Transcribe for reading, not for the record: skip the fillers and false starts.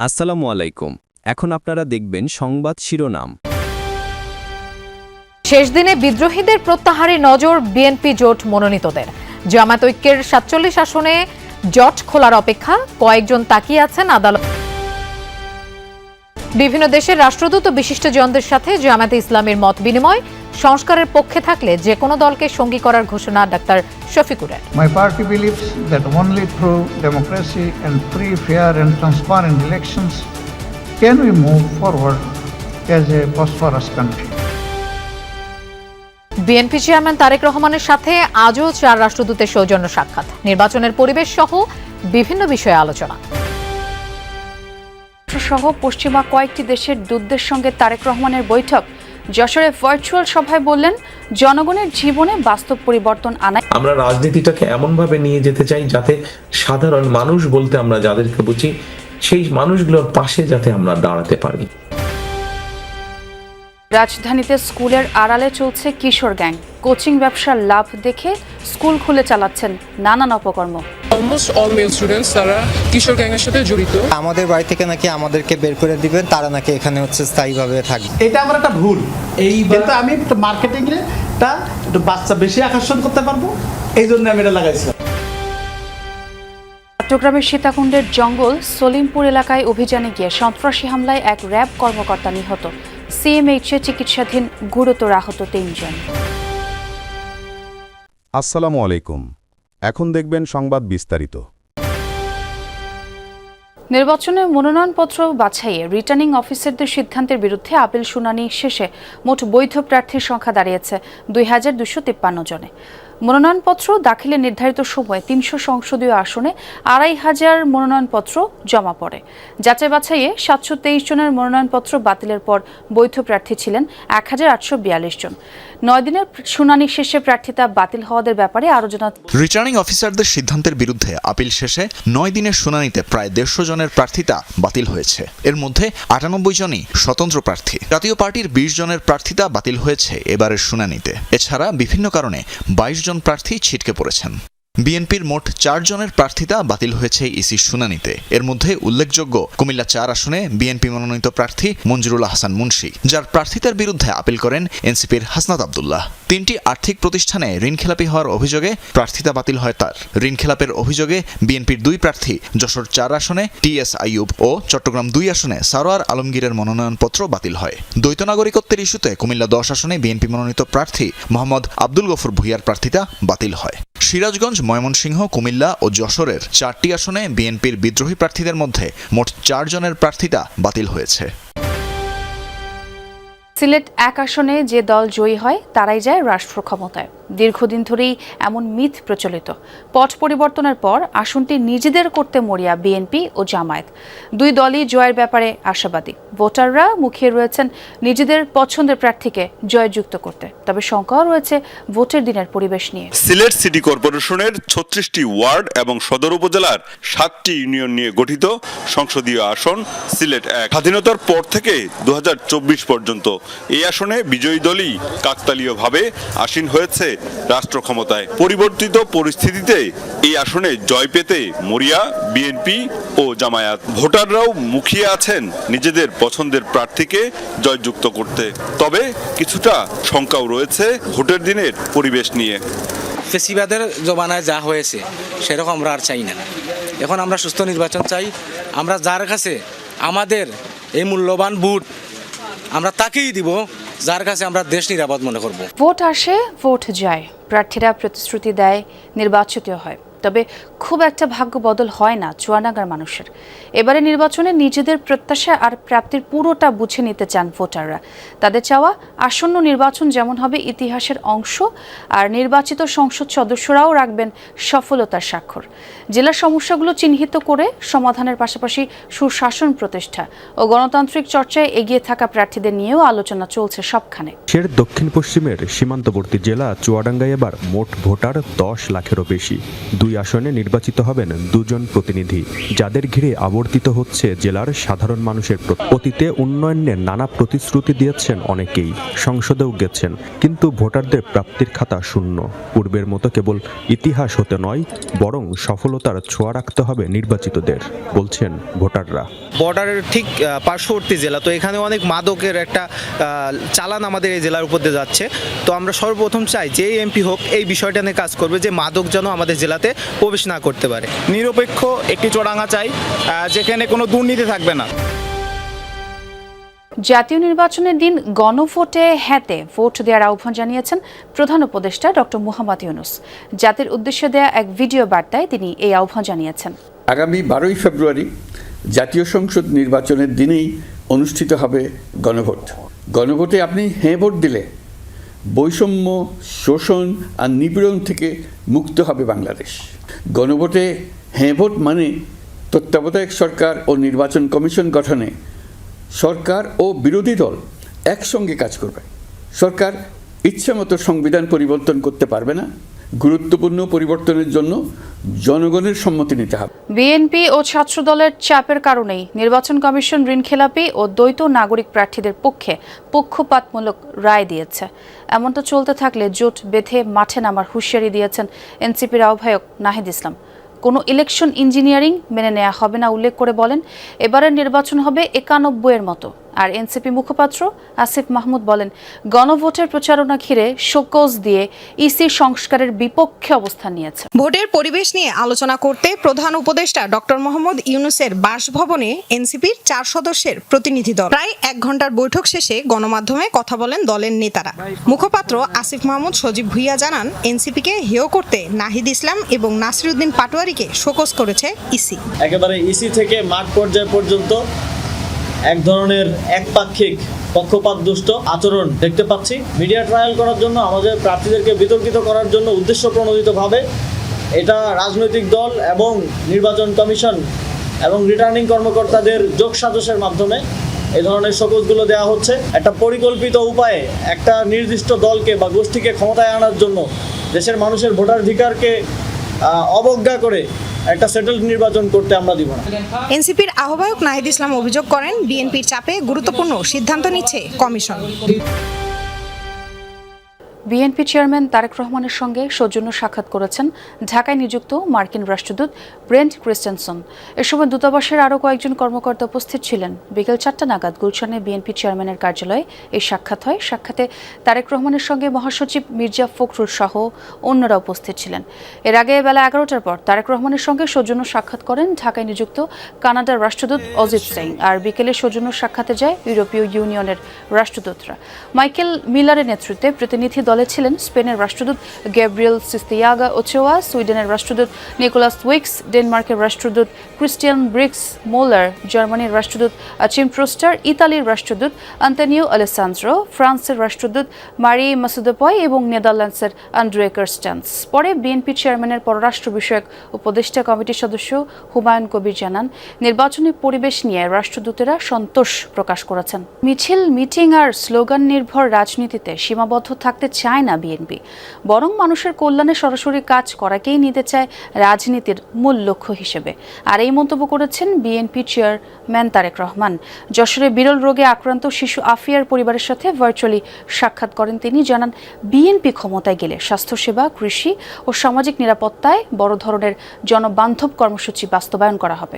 আসসালামু আলাইকুম। এখন আপনারা দেখবেন সংবাদ শিরোনাম। শেষ দিনে বিদ্রোহীদের প্রত্যাহারে নজর বিএনপি জোট মনোনীতদের। জামায়াত ঐক্যের ৪৭ আসনে জট খোলার অপেক্ষা, কয়েকজন তাকিয়ে আছেন আদালত। বিভিন্ন দেশের রাষ্ট্রদূত ও বিশিষ্টজনদের সাথে জামায়াতে ইসলামীর মত বিনিময়, সংস্কারের পক্ষে থাকলে যে কোনো দলকে সঙ্গী করার ঘোষণা doctor শফিকুরের। My party believes that only through democracy and free, fair and transparent elections can we move forward as a prosperous country. BNP chairman Tarique রহমানের সাথে আজও 4 রাষ্ট্রদূতের সৌজন্য সাক্ষাৎ, নির্বাচনের পরিবেশ সহ বিভিন্ন বিষয়ে আলোচনা। সহ পশ্চিমা কয়েকটি দেশের দূতদের সঙ্গে তারেক রহমানের বৈঠক। যশোরে ভার্চুয়াল সভায় বললেন, জনগণের জীবনে বাস্তব পরিবর্তন আনায় আমরা রাজনীতিটাকে এমনভাবে নিয়ে যেতে চাই যাতে সাধারণ মানুষ বলতে আমরা যাদেরকে বুঝি সেই মানুষগুলোর পাশে যাতে আমরা দাঁড়াতে পারি। রাজধানীতে স্কুলের আড়ালে চলছে কিশোর গ্যাং। কোচিং ব্যবসার লাভ দেখে স্কুল খুলে চালাচ্ছেন নানান অপকর্ম। অলমোস্ট অল মেল স্টুডেন্টস তারা কিশোর গ্যাংয়ের সাথে জড়িত। আমাদের বাড়ি থেকে নাকি আমাদেরকে বের করে দিবেন, তারা নাকি এখানে স্থায়ীভাবে থাকবে। এটা আমার একটা ভুল। কিন্তু আমি মার্কেটিংটা একটু বাচ্চা বেশি আকর্ষণ করতে পারবো, এই জন্য আমি এটা লাগাইছিলাম। চট্টগ্রামের সীতাকুণ্ডের জঙ্গল সলিমপুর এলাকায় অভিযানে গিয়ে সন্ত্রাসী হামলায় এক র্যাব কর্মকর্তা নিহত। সিএমএইচে চিকিৎসাধীন গুরুতর আহত 3 জন। আসসালামু আলাইকুম। এখন দেখবেন সংবাদ বিস্তারিত। নির্বাচনে মনোনয়নপত্র বাছাইয়ে রিটার্নিং অফিসারদের সিদ্ধান্তের বিরুদ্ধে আপিল শুনানি শেষে মোট বৈধ প্রার্থীর সংখ্যা দাঁড়িয়েছে 2253 জনে। মনোনয়নপত্র দাখিলের নির্ধারিত সময়ে 300 সংসদীয় আসনে 2500 মনোনয়নপত্র জমা পড়ে। যাচাই বাছাইয়ে 723 জনের মনোনয়নপত্র বাতিলের পর বৈধ প্রার্থী ছিলেন 1842 জন। 9 দিনের শুনানি শেষে প্রার্থিতা বাতিল হওয়াদের ব্যাপারে আরও জানা। রিটার্নিং অফিসারদের সিদ্ধান্তের বিরুদ্ধে আপিল শেষে 9 দিনের শুনানিতে প্রায় 150 জনের প্রার্থিতা বাতিল হয়েছে। এর মধ্যে 98 জনই স্বতন্ত্র প্রার্থী। জাতীয় পার্টির 20 জনের প্রার্থিতা বাতিল হয়েছে এবারের শুনানিতে। এছাড়া বিভিন্ন কারণে 22 জন প্রার্থী ছিটকে পড়েছেন। বিএনপির মোট 4 জনের প্রার্থিতা বাতিল হয়েছে ইসির শুনানিতে। এর মধ্যে উল্লেখযোগ্য কুমিল্লা 4 আসনে বিএনপি মনোনীত প্রার্থী মঞ্জুরুল হাসান মুন্সি, যার প্রার্থিতার বিরুদ্ধে আপিল করেন এনসিপির হাসনাত আব্দুল্লাহ। 3টি আর্থিক প্রতিষ্ঠানে ঋণখেলাপি হওয়ার অভিযোগে প্রার্থিতা বাতিল হয় তার। ঋণখেলাপের অভিযোগে বিএনপির 2 প্রার্থী যশোর 4 আসনে টিএস আইয়ুব ও চট্টগ্রাম 2 আসনে সারোয়ার আলমগীরের মনোনয়নপত্র বাতিল হয়। দ্বৈত নাগরিকত্বের ইস্যুতে কুমিল্লা 10 আসনে বিএনপি মনোনীত প্রার্থী মোহাম্মদ আব্দুল গফুর ভুইয়ার প্রার্থিতা বাতিল হয়। সিরাজগঞ্জ, ময়মনসিংহ, কুমিল্লা ও যশোরের 4টি আসনে বিএনপির বিদ্রোহী প্রার্থীদের মধ্যে মোট 4 জনের প্রার্থিতা বাতিল হয়েছে। সিলেট 1 আসনে যে দল জয়ী হয় তারাই যায় রাষ্ট্র ক্ষমতায়। দীর্ঘদিন ধরেই এমন মিথ প্রচলিত। পট পরিবর্তনের পর আসনটি নিজেদের করতে মরিয়া বিএনপি ও জামায়াত। 2 দলই জয়ের ব্যাপারে আশাবাদী। ভোটাররা মুখিয়ে রয়েছেন নিজেদের পছন্দের প্রার্থীকে জয়যুক্ত করতে। তবে শঙ্কাও রয়েছে ভোটের দিনের পরিবেশ নিয়ে। সিলেট সিটি কর্পোরেশনের 36টি ওয়ার্ড এবং সদর উপজেলার 7টি ইউনিয়ন নিয়ে গঠিত সংসদীয় আসন সিলেট 1। স্বাধীনতার পর থেকে 2024 পর্যন্ত এই আসনে বিজয়ী দলই কাকতালীয়ভাবে আসীন হয়েছে রাষ্ট্র ক্ষমতায়। পরিবর্তিত পরিস্থিতিতে এই আসনে জয় পেতে মরিয়া বিএনপি ও জামায়াত। ভোটাররাও মুখিয়ে আছেন নিজেদের পছন্দের প্রার্থীকে জয়যুক্ত করতে। তবে কিছুটা শঙ্কাও রয়েছে ভোটের দিনের পরিবেশ নিয়ে। ফেসিবাদের জমানায় যা হয়েছে সেরকম আমরা আর চাই না। এখন আমরা সুস্থ নির্বাচন চাই। আমরা যার কাছে আমাদের এই মূল্যবান ভোট আমরা তাকেই দিব, যার কাছে আমরা দেশ নিরাপদ মনে করব। ভোট আসে, ভোট যায়। প্রার্থীরা প্রতিশ্রুতি দেয়, নির্বাচিত হয়। তবে খুব একটা ভাগ্য বদল হয় না চুয়াডাঙ্গার মানুষের। এবারে নির্বাচনে নিজেদের প্রত্যাশা আর প্রাপ্তির পুরোটা বুঝে নিতে চান ভোটাররা। তাদের চাওয়া আসন্ন নির্বাচন যেমন হবে ইতিহাসের অংশ, আর নির্বাচিত সংসদ সদস্যরাও রাখবেন সফলতার স্বাক্ষর। জেলার সমস্যাগুলো চিহ্নিত করে সমাধানের পাশাপাশি সুশাসন প্রতিষ্ঠা ও গণতান্ত্রিক চর্চায় এগিয়ে থাকা প্রার্থীদের নিয়েও আলোচনা চলছে সবখানে। দক্ষিণ পশ্চিমের সীমান্তবর্তী জেলা চুয়াডাঙ্গায় এবার মোট ভোটার 10 লাখেরও বেশি। 2 2 আসনে নির্বাচিত হবেন 2 জন প্রতিনিধি, যাদের ঘিরে আবর্তিত হচ্ছে জেলার সাধারণ মানুষের প্রতি। অতীতে উন্নয়নের নানা প্রতিশ্রুতি দিয়েছেন অনেকেই, সংসদেও গেছেন, কিন্তু ভোটারদের প্রাপ্তির খাতা শূন্য। পূর্বের মতো কেবল ইতিহাস হতে নয়, বরং সফলতার ছোঁয়া রাখতে হবে নির্বাচিতদের, বলছেন ভোটাররা। বর্ডারের ঠিক পার্শ্ববর্তী জেলা, তো এখানে অনেক মাদকের একটা চালান আমাদের এই জেলার উপর দিয়ে যাচ্ছে। তো আমরা সর্বপ্রথম চাই যে এমপি হোক এই বিষয়টা নিয়ে কাজ করবে, যে মাদক যেন আমাদের জেলাতে প্রবেশ না করতে পারে। নিরপেক্ষ একটি চুয়াডাঙ্গা চাই, যেখানে কোনো দুর্নীতি থাকবে না। জাতীয় নির্বাচনের দিন গণভোটে হ্যাঁতে ভোট দেওয়ার আহ্বান জানিয়েছেন প্রধান উপদেষ্টা ডক্টর মুহাম্মদ ইউনূস। জাতির উদ্দেশ্যে দেয়া এক ভিডিও বার্তায় তিনি এই আহ্বান জানিয়েছেন। আগামী 12ই ফেব্রুয়ারি জাতীয় সংসদ নির্বাচনের দিনেই অনুষ্ঠিত হবে গণভোট। গণভোটে আপনি হ্যাঁ ভোট দিলে বৈষম্য, শোষণ আর নিপীড়ন থেকে মুক্ত হবে বাংলাদেশ। গণভোটে হ্যাঁ ভোট মানে তত্ত্বাবধায়ক সরকার ও নির্বাচন কমিশন গঠনে সরকার ও বিরোধী দল একসঙ্গে কাজ করবে। সরকার ইচ্ছামতো সংবিধান পরিবর্তন করতে পারবে না। গুরুত্বপূর্ণ পরিবর্তনের জন্য জনগণের সম্মতি নিতে হবে। বিএনপি ও ছাত্র দলের চাপের কারণেই নির্বাচন কমিশন ঋণখেলাপি ও দ্বৈত নাগরিক প্রার্থীদের পক্ষে পক্ষপাতমূলক রায় দিয়েছে। এমনটা চলতে থাকলে জোট বেঁধে মাঠে নামার হুঁশিয়ারি দিয়েছেন এনসিপির আহ্বায়ক নাহিদ ইসলাম। কোনো ইলেকশন ইঞ্জিনিয়ারিং মেনে নেওয়া হবে না উল্লেখ করে বলেন, এবারের নির্বাচন হবে 91-এর মতো। আর এনসিপি মুখপাত্র আসিফ মাহমুদ বলেন, গণভোটের প্রচারণা ঘিরে শোকজ দিয়ে ইসি সংস্কারের বিপক্ষে অবস্থান নিয়েছে। ভোটের পরিবেশ নিয়ে আলোচনা করতে প্রধান উপদেষ্টা ডক্টর মোহাম্মদ ইউনূসের বাসভবনে এনসিপির 4 সদস্যের প্রতিনিধি দল প্রায় 1 ঘন্টার বৈঠক শেষে গণমাধ্যমে কথা বলেন দলের নেতারা। মুখপাত্র আসিফ মাহমুদ সজীব ভুইয়া জানান, এনসিপিকে হেয় করতে নাহিদ ইসলাম এবং নাসিরউদ্দিন পাটোয়ারিকে শোকজ করেছে ইসি। একেবারে ইসি থেকে মাঠ পর্যায় পর্যন্ত এক ধরনের একপাক্ষিক পক্ষপাতদুষ্ট আচরণ দেখতে পাচ্ছি। মিডিয়া ট্রায়াল করার জন্য, আমাদের প্রার্থীদেরকে বিতর্কিত করার জন্য উদ্দেশ্য প্রণোদিতভাবে এটা রাজনৈতিক দল এবং নির্বাচন কমিশন এবং রিটার্নিং কর্মকর্তাদের যোগসাজশের মাধ্যমে এই ধরনের শোকজগুলো দেওয়া হচ্ছে। একটা পরিকল্পিত উপায়ে একটা নির্দিষ্ট দলকে বা গোষ্ঠীকে ক্ষমতায় আনার জন্য দেশের মানুষের ভোটাধিকারকে অবজ্ঞা করে একটা সেটেলড নির্বাচন করতে আমরা দিব না। এনসিপির আহ্বায়ক নাহিদ ইসলাম অভিযোগ করেন, বিএনপির চাপে গুরুত্বপূর্ণ সিদ্ধান্ত নিচ্ছে কমিশন। বিএনপি চেয়ারম্যান তারেক রহমানের সঙ্গে সৌজন্য সাক্ষাৎ করেছেন ঢাকায় নিযুক্ত মার্কিন রাষ্ট্রদূত ব্রেন্ট ক্রিস্টেনসন। এ সময় দূতাবাসের আরও কয়েকজন কর্মকর্তা উপস্থিত ছিলেন। বিকেল 4টা নাগাদ গুলশানে বিএনপি চেয়ারম্যানের কার্যালয়ে এই সাক্ষাৎ হয়। সাক্ষাতে তারেক রহমানের সঙ্গে মহাসচিব মির্জা ফখরুল সহ অন্যরা উপস্থিত ছিলেন। এর আগে বেলা 11টার পর তারেক রহমানের সঙ্গে সৌজন্য সাক্ষাৎ করেন ঢাকায় নিযুক্ত কানাডার রাষ্ট্রদূত অজিত সিং। আর বিকেলে সৌজন্য সাক্ষাতে যায় ইউরোপীয় ইউনিয়নের রাষ্ট্রদূতরা। মাইকেল মিলারের নেতৃত্বে প্রতিনিধি দলে ছিলেন স্পেনের রাষ্ট্রদূত গ্যাব্রিয়েল সিস্তিয়াগা ওচোয়া, সুইডেনের রাষ্ট্রদূত নিকোলাস উইক্স, ডেনমার্কের রাষ্ট্রদূত ক্রিস্টিয়ান ব্রিক্স মোলার, জার্মানির রাষ্ট্রদূত চিম প্রোস্টার, ইতালির রাষ্ট্রদূত আন্তোনিও আলেসান্দ্রো, ফ্রান্সের রাষ্ট্রদূত মারি মাসুদপয় এবং নেদারল্যান্ডসের আন্দ্রে কার্স্টেন্স। পরে বিএনপি চেয়ারম্যানের পররাষ্ট্র বিষয়ক উপদেষ্টা কমিটির সদস্য হুমায়ুন কবির জানান, নির্বাচনী পরিবেশ নিয়ে রাষ্ট্রদূতেরা সন্তোষ প্রকাশ করেছেন। মিছিল, মিটিং আর স্লোগান নির্ভর রাজনীতিতে সীমাবদ্ধ থাকতে চায় না বিএনপি, বরং মানুষের কল্যাণে সরাসরি কাজ করাকেই নিতে চায় রাজনীতির মূল লক্ষ্য হিসেবে। আর এই মন্তব্য করেছেন বিএনপি চেয়ারম্যান তারেক রহমান। যশোরে বিরল রোগে আক্রান্ত শিশু আফিয়ার পরিবারের সাথে ভার্চুয়ালি সাক্ষাৎ করেন তিনি। জানান, বিএনপি ক্ষমতায় গেলে স্বাস্থ্যসেবা, কৃষি ও সামাজিক নিরাপত্তায় বড় ধরনের জনবান্ধব কর্মসূচি বাস্তবায়ন করা হবে।